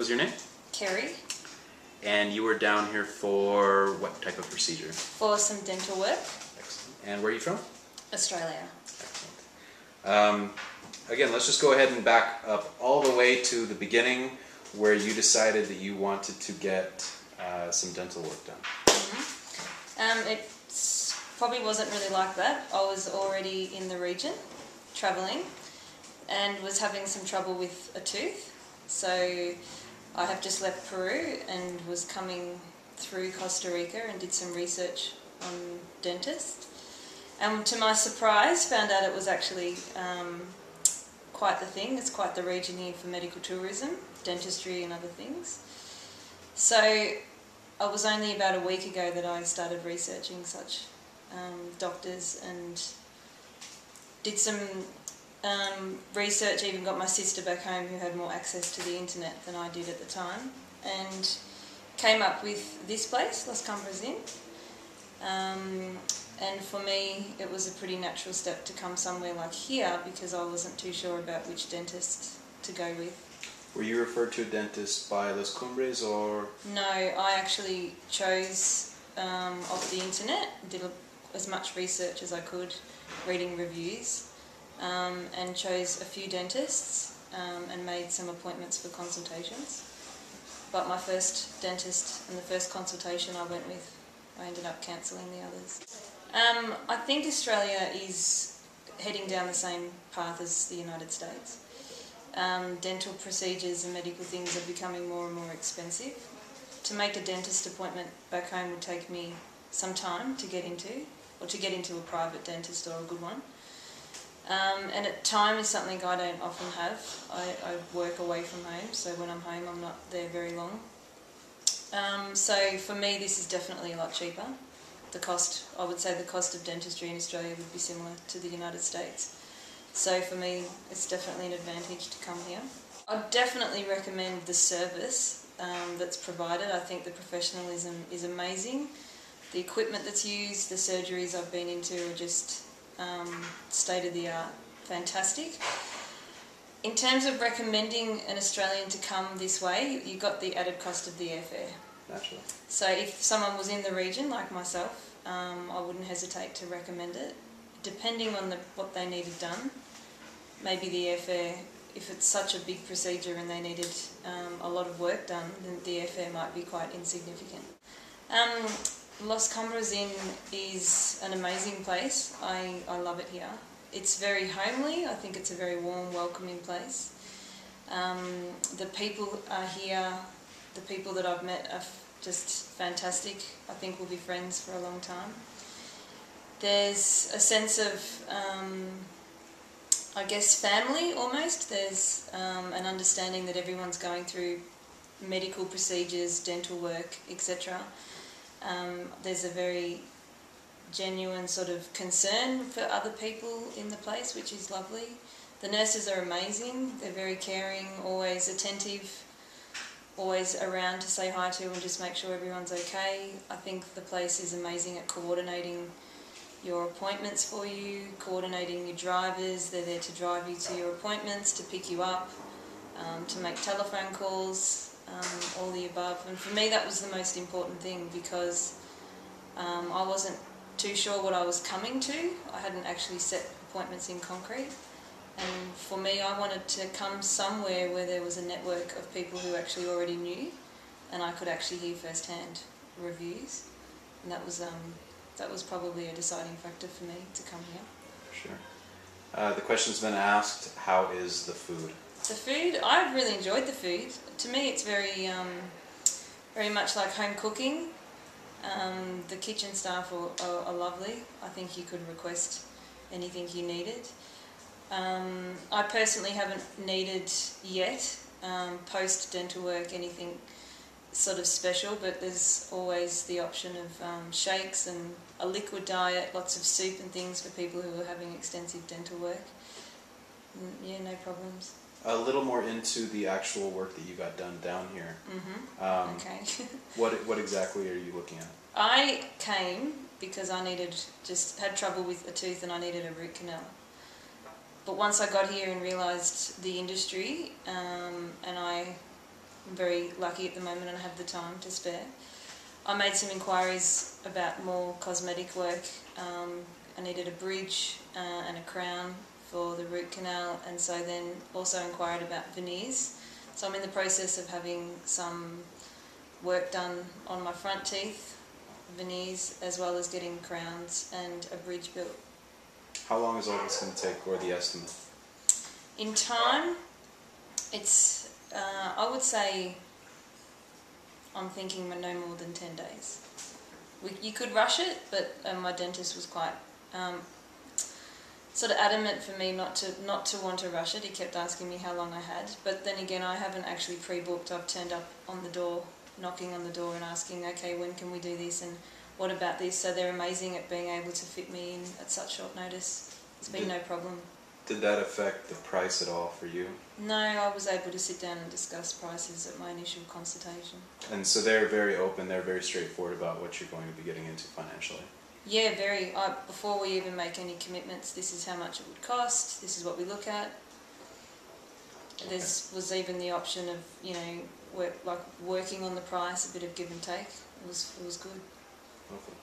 was your name? Kerry. And you were down here for what type of procedure? For some dental work. Excellent. And where are you from? Australia. Excellent. Again, let's just go ahead and back up all the way to the beginning where you decided that you wanted to get some dental work done. It probably wasn't really like that. I was already in the region, travelling, and was having some trouble with a tooth. So I have just left Peru and was coming through Costa Rica and did some research on dentists. And to my surprise, found out it was actually quite the thing. It's quite the region here for medical tourism, dentistry and other things. So it was only about a week ago that I started researching such doctors and did some research, even got my sister back home who had more access to the internet than I did at the time, and came up with this place, LasCumbres-Kerry. And for me it was a pretty natural step to come somewhere like here because I wasn't too sure about which dentist to go with. Were you referred to a dentist by Las Cumbres or? No, I actually chose off the internet, did as much research as I could, reading reviews, and chose a few dentists and made some appointments for consultations. But my first dentist and the first consultation I went with, I ended up cancelling the others. I think Australia is heading down the same path as the United States. Dental procedures and medical things are becoming more and more expensive. To make a dentist appointment back home would take me some time to get into, or to get into a private dentist or a good one. And time is something I don't often have. I work away from home, so when I'm home I'm not there very long. So for me this is definitely a lot cheaper. The cost, I would say the cost of dentistry in Australia would be similar to the United States. So for me it's definitely an advantage to come here. I'd definitely recommend the service that's provided. I think the professionalism is amazing. The equipment that's used, the surgeries I've been into are just state of the art, fantastic. In terms of recommending an Australian to come this way, you got the added cost of the airfare. Naturally. So if someone was in the region like myself, I wouldn't hesitate to recommend it. Depending on what they needed done, maybe the airfare, if it's such a big procedure and they needed a lot of work done, then the airfare might be quite insignificant. LasCumbres-Kerry is an amazing place. I love it here. It's very homely. I think it's a very warm, welcoming place. The people are here. The people that I've met are just fantastic. I think we'll be friends for a long time. There's a sense of, I guess, family almost. There's an understanding that everyone's going through medical procedures, dental work, etc. There's a very genuine sort of concern for other people in the place, which is lovely. The nurses are amazing. They're very caring, always attentive, always around to say hi to and just make sure everyone's okay. I think the place is amazing at coordinating your appointments for you, coordinating your drivers. They're there to drive you to your appointments, to pick you up, to make telephone calls, all the above. And for me that was the most important thing because I wasn't too sure what I was coming to. I hadn't actually set appointments in concrete. And for me, I wanted to come somewhere where there was a network of people who actually already knew, and I could actually hear firsthand reviews. And that was probably a deciding factor for me to come here. Sure. The question's been asked, how is the food? The food, I've really enjoyed the food. To me, it's very, very much like home cooking. The kitchen staff are lovely. I think you could request anything you needed. I personally haven't needed yet, post-dental work, anything sort of special, but there's always the option of shakes and a liquid diet, lots of soup and things for people who are having extensive dental work. Yeah, no problems. A little more into the actual work that you got done down here. Okay. What exactly are you looking at? I came because I had trouble with a tooth and I needed a root canal. But once I got here and realised the industry, and I I'm very lucky at the moment and I have the time to spare. I made some inquiries about more cosmetic work. I needed a bridge and a crown for the root canal, and so then also inquired about veneers. So I'm in the process of having some work done on my front teeth, veneers, as well as getting crowns and a bridge built. How long is all this going to take, or the estimate? In time, it's, I would say, I'm thinking no more than 10 days. You could rush it, but my dentist was quite sort of adamant for me not to want to rush it. He kept asking me how long I had, but then again, I haven't actually pre-booked. I've turned up on the door, knocking on the door and asking, okay, when can we do this and what about this? So they're amazing at being able to fit me in at such short notice. It's been no problem. Did that affect the price at all for you? No, I was able to sit down and discuss prices at my initial consultation. And so they're very open, they're very straightforward about what you're going to be getting into financially? Yeah, very. Before we even make any commitments, this is how much it would cost, this is what we look at. Okay. There was even the option of, you know, working on the price, a bit of give and take. It was good. Okay.